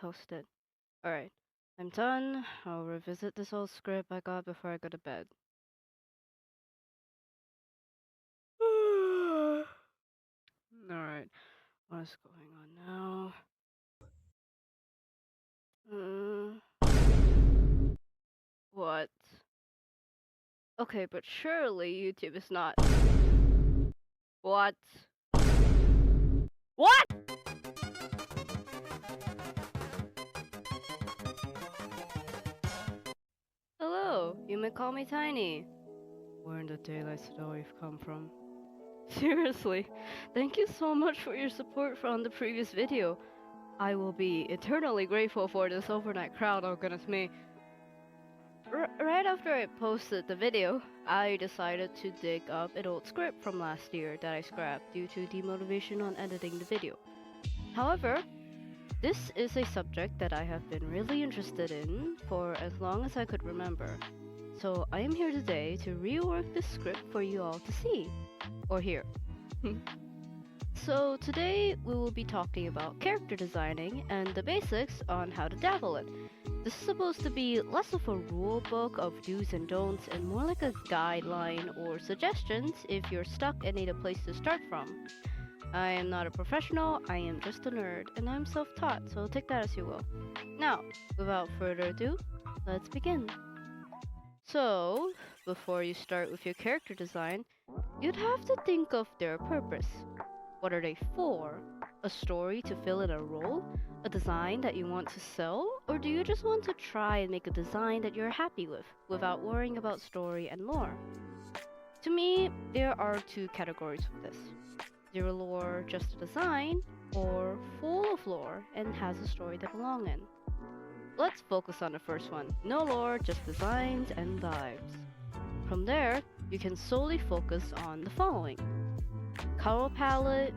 posted. Alright, I'm done. I'll revisit this old script I got before I go to bed. Alright, what is going on now? What? Okay, but surely YouTube is not. What? What? Hello, you may call me Tiny. Where in the daylights did all you've come from? Seriously, thank you so much for your support from the previous video. I will be eternally grateful for this overnight crowd, oh goodness me. Right after I posted the video, I decided to dig up an old script from last year that I scrapped due to demotivation on editing the video. However, this is a subject that I have been really interested in for as long as I could remember. So I am here today to rework this script for you all to see, or hear. So today we will be talking about character designing and the basics on how to dabble it. This is supposed to be less of a rule book of do's and don'ts and more like a guideline or suggestions if you're stuck and need a place to start from. I am not a professional, I am just a nerd, and I'm self-taught, so take that as you will. Now, without further ado, let's begin. So, before you start with your character design, you'd have to think of their purpose. What are they for? A story to fill in a role? A design that you want to sell? Or do you just want to try and make a design that you're happy with, without worrying about story and lore? To me, there are two categories of this. Zero lore, just a design, or full of lore and has a story to belong in. Let's focus on the first one. No lore, just designs and vibes. From there, you can solely focus on the following: color palette,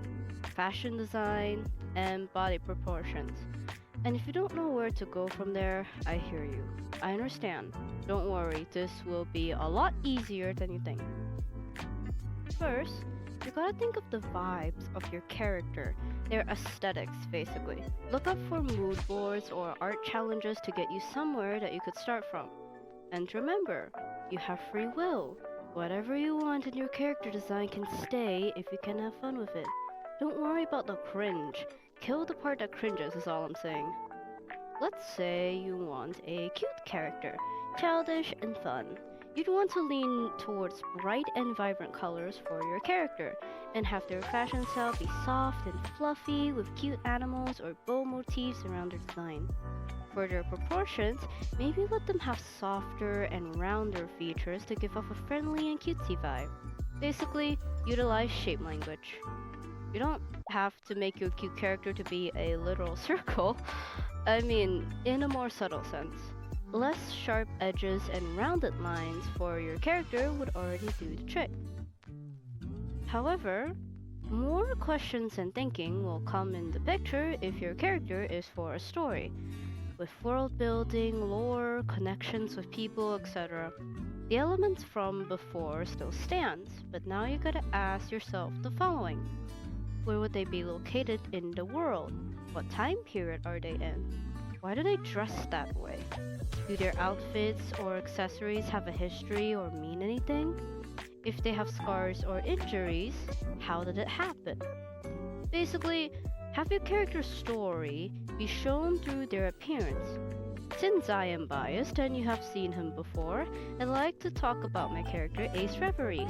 fashion design, and body proportions. And if you don't know where to go from there, I hear you. I understand. Don't worry, this will be a lot easier than you think. First, you gotta think of the vibes of your character, their aesthetics basically. Look up for mood boards or art challenges to get you somewhere that you could start from. And remember, you have free will. Whatever you want in your character design can stay if you can have fun with it. Don't worry about the cringe. Kill the part that cringes is all I'm saying. Let's say you want a cute character, childish and fun. You'd want to lean towards bright and vibrant colors for your character, and have their fashion style be soft and fluffy with cute animals or bow motifs around their design. For their proportions, maybe let them have softer and rounder features to give off a friendly and cutesy vibe. Basically, utilize shape language. You don't have to make your cute character to be a literal circle. I mean, in a more subtle sense. Less sharp edges and rounded lines for your character would already do the trick. However, more questions and thinking will come in the picture if your character is for a story, with world building, lore, connections with people, etc. The elements from before still stands, but now you gotta ask yourself the following. Where would they be located in the world? What time period are they in? Why do they dress that way? Do their outfits or accessories have a history or mean anything? If they have scars or injuries, how did it happen? Basically, have your character's story be shown through their appearance. Since I am biased and you have seen him before, I'd like to talk about my character Ace Reverie.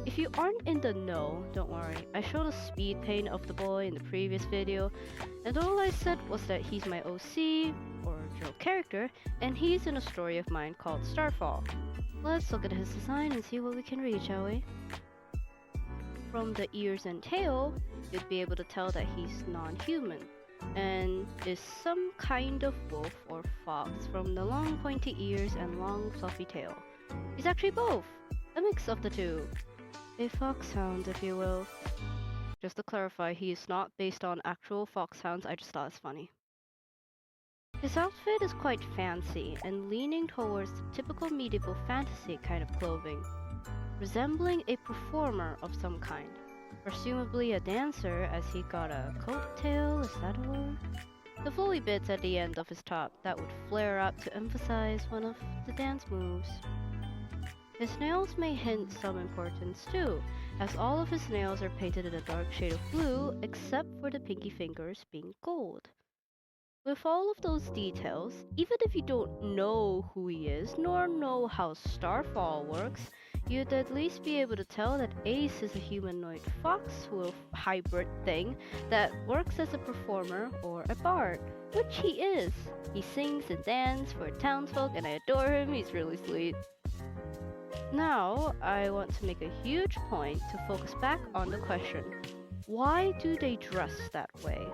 If you aren't in the know, don't worry, I showed a speed paint of the boy in the previous video, and all I said was that he's my OC, or original character, and he's in a story of mine called Starfall. Let's look at his design and see what we can read, shall we? From the ears and tail, you'd be able to tell that he's non-human, and is some kind of wolf or fox from the long pointy ears and long fluffy tail. He's actually both, a mix of the two. A foxhound, if you will. Just to clarify, he is not based on actual foxhounds, I just thought it's funny. His outfit is quite fancy and leaning towards the typical medieval fantasy kind of clothing, resembling a performer of some kind. Presumably a dancer, as he got a coat tail, is that a word? The flowy bits at the end of his top that would flare up to emphasize one of the dance moves. His nails may hint some importance too, as all of his nails are painted in a dark shade of blue except for the pinky fingers being gold. With all of those details, even if you don't know who he is nor know how Starfall works, you'd at least be able to tell that Ace is a humanoid fox wolf hybrid thing that works as a performer or a bard, which he is. He sings and dances for townsfolk and I adore him, he's really sweet. Now, I want to make a huge point to focus back on the question, why do they dress that way?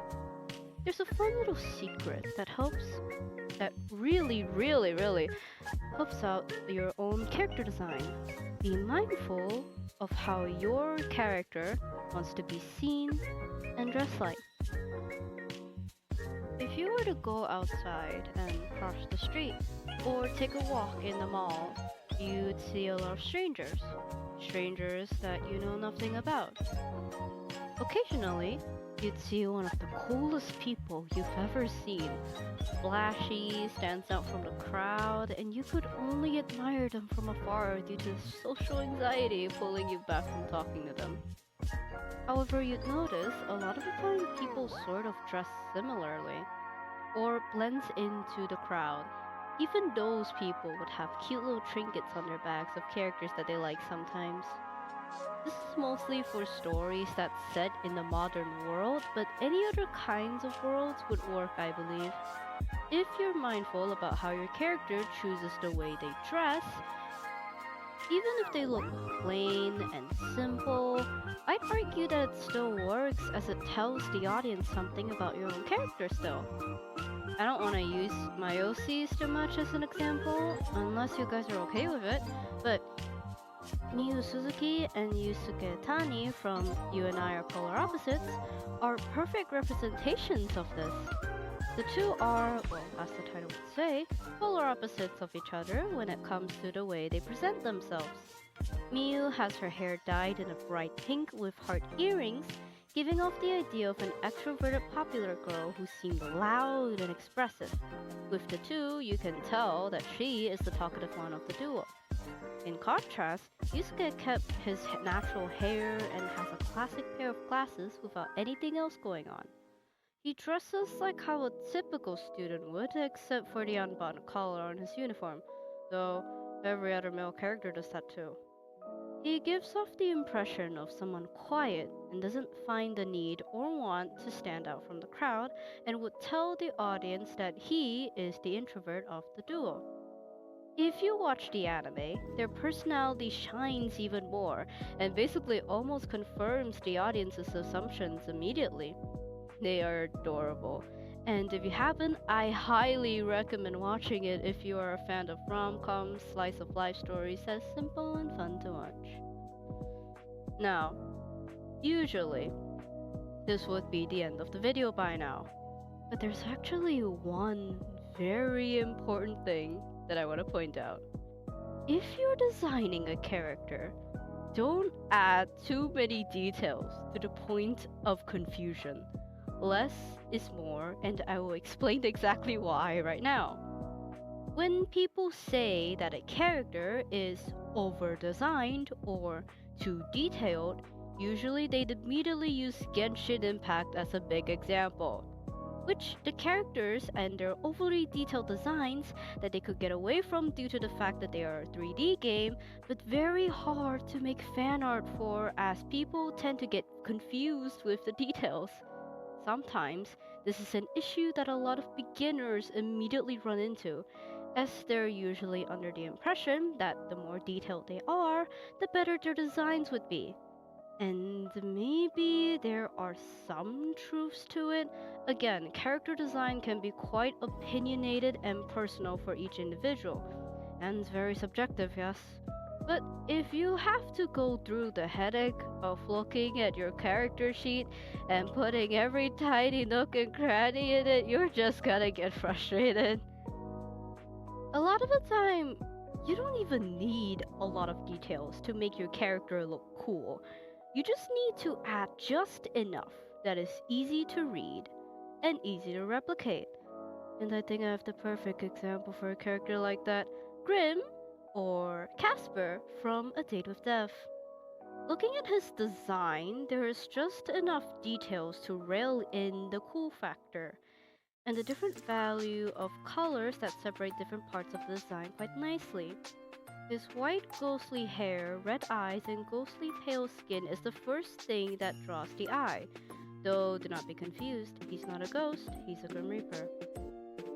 There's a fun little secret that really helps out your own character design. Be mindful of how your character wants to be seen and dressed like. If you were to go outside and cross the street, or take a walk in the mall, you'd see a lot of strangers. Strangers that you know nothing about. Occasionally, you'd see one of the coolest people you've ever seen. Flashy, stands out from the crowd, and you could only admire them from afar due to social anxiety pulling you back from talking to them. However, you'd notice a lot of the time people sort of dress similarly, or blends into the crowd. Even those people would have cute little trinkets on their bags of characters that they like sometimes. This is mostly for stories that's set in the modern world, but any other kinds of worlds would work, I believe. If you're mindful about how your character chooses the way they dress, even if they look plain and simple, I'd argue that it still works as it tells the audience something about your own character still. I don't want to use my OCs too much as an example, unless you guys are okay with it, but Miyu Suzuki and Yusuke Tani from You and I Are Polar Opposites are perfect representations of this. The two are, well, as the title would say, polar opposites of each other when it comes to the way they present themselves. Miyu has her hair dyed in a bright pink with heart earrings, giving off the idea of an extroverted popular girl who seemed loud and expressive. With the two, you can tell that she is the talkative one of the duo. In contrast, Yusuke kept his natural hair and has a classic pair of glasses without anything else going on. He dresses like how a typical student would, except for the unbuttoned collar on his uniform, though every other male character does that too. He gives off the impression of someone quiet and doesn't find the need or want to stand out from the crowd and would tell the audience that he is the introvert of the duo. If you watch the anime, their personality shines even more and basically almost confirms the audience's assumptions immediately. They are adorable. And if you haven't, I highly recommend watching it if you are a fan of rom-coms, slice of life stories that's simple and fun to watch. Now, usually, this would be the end of the video by now. But there's actually one very important thing that I want to point out. If you're designing a character, don't add too many details to the point of confusion. Less is more, and I will explain exactly why right now. When people say that a character is over-designed or too detailed, usually they'd immediately use Genshin Impact as a big example, which the characters and their overly detailed designs that they could get away from due to the fact that they are a 3D game, but very hard to make fan art for as people tend to get confused with the details. Sometimes, this is an issue that a lot of beginners immediately run into, as they're usually under the impression that the more detailed they are, the better their designs would be. And maybe there are some truths to it. Again, character design can be quite opinionated and personal for each individual, and very subjective, yes. But if you have to go through the headache of looking at your character sheet and putting every tiny nook and cranny in it, you're just gonna get frustrated. A lot of the time, you don't even need a lot of details to make your character look cool. You just need to add just enough that is easy to read, and easy to replicate. And I think I have the perfect example for a character like that, Grim, or Casper from A Date with Death. Looking at his design, there is just enough details to rail in the cool factor, and the different value of colors that separate different parts of the design quite nicely. His white ghostly hair, red eyes, and ghostly pale skin is the first thing that draws the eye. Though do not be confused, he's not a ghost, he's a Grim Reaper.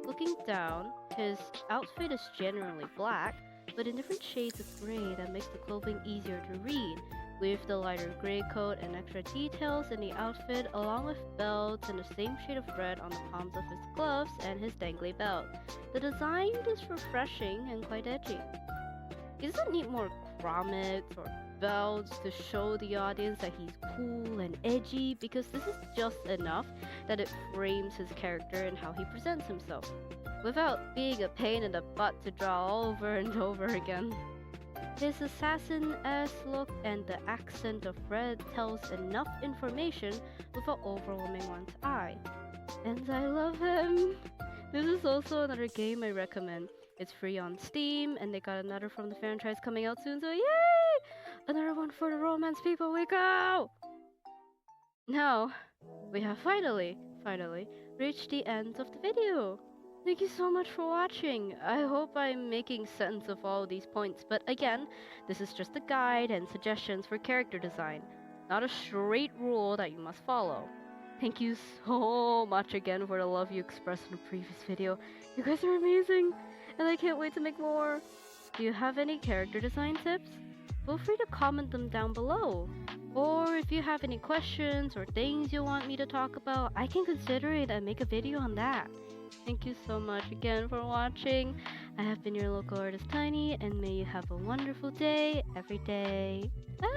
Looking down, his outfit is generally black, but in different shades of gray that makes the clothing easier to read, with the lighter gray coat and extra details in the outfit, along with belts and the same shade of red on the palms of his gloves and his dangly belt. The design is refreshing and quite edgy. He doesn't need more grommets or belts to show the audience that he's cool and edgy, because this is just enough that it frames his character and how he presents himself, without being a pain in the butt to draw over and over again. His assassin-esque look and the accent of red tells enough information without overwhelming one's eye. And I love him! This is also another game I recommend. It's free on Steam, and they got another from the franchise coming out soon, so yay! Another one for the romance people, we go! Now, we have finally reached the end of the video. Thank you so much for watching. I hope I'm making sense of all these points, but again, this is just a guide and suggestions for character design, not a straight rule that you must follow. Thank you so much again for the love you expressed in the previous video. You guys are amazing, and I can't wait to make more. Do you have any character design tips? Feel free to comment them down below. Or if you have any questions or things you want me to talk about, I can consider it and make a video on that. Thank you so much again for watching. I have been your local artist Tiny, and may you have a wonderful day every day. Bye!